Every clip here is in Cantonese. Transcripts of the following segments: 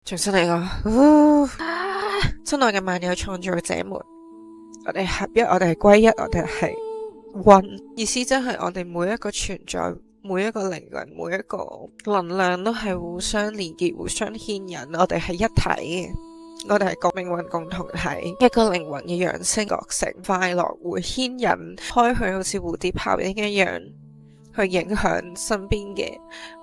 重新嚟過。親愛嘅萬有創造者們，我哋合一，我哋係歸一，我哋係 One。意思真係我哋每一個存在，每一個靈魂，每一個能量都係互相連結、互相牽引，我哋係一體嘅。我哋係個命運共同體，一個靈魂嘅揚升覺醒快樂會牽引開去，好似蝴蝶效應一樣，去影響身邊嘅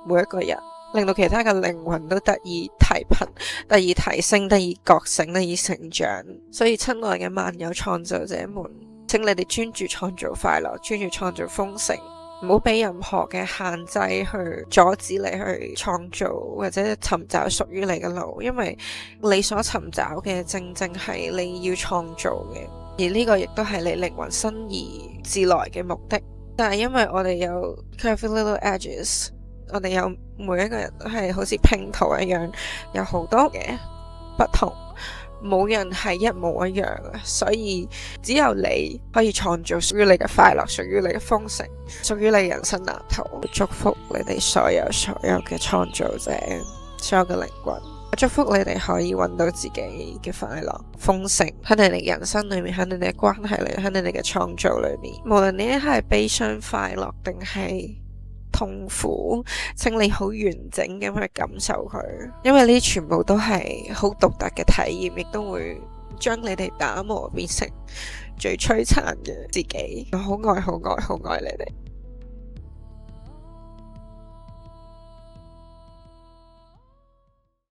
每一個人，令到其他嘅靈魂都得以提頻、得以提升、得以覺醒、得以成長。所以親愛嘅萬有創造者們，請你哋專注創造快樂，專注創造豐盛，唔好俾任何嘅限制去阻止你去創造或者尋找屬於你嘅路，因為你所尋找嘅正正係你要創造嘅，而呢個亦都係你靈魂生而至來嘅目的。但係因為我哋有 curvy little edges， 我哋有每一個人都係好似拼圖一樣，有好多嘅不同，冇人係一模一樣嘅，所以只有你可以創造屬於你嘅快樂，屬於你嘅豐盛，屬於你人生藍圖。祝福你哋所有嘅創造者，所有嘅靈魂，祝福你哋可以揾到自己嘅快樂豐盛喺你哋人生裏面，喺你哋嘅關係裏，喺你哋嘅創造裏面。無論你係悲傷快樂定係痛苦，請你好完整咁去感受佢，因為呢全部都係好獨特嘅體驗，亦都會將你哋打磨變成最璀璨嘅自己。我好愛好愛好愛你哋。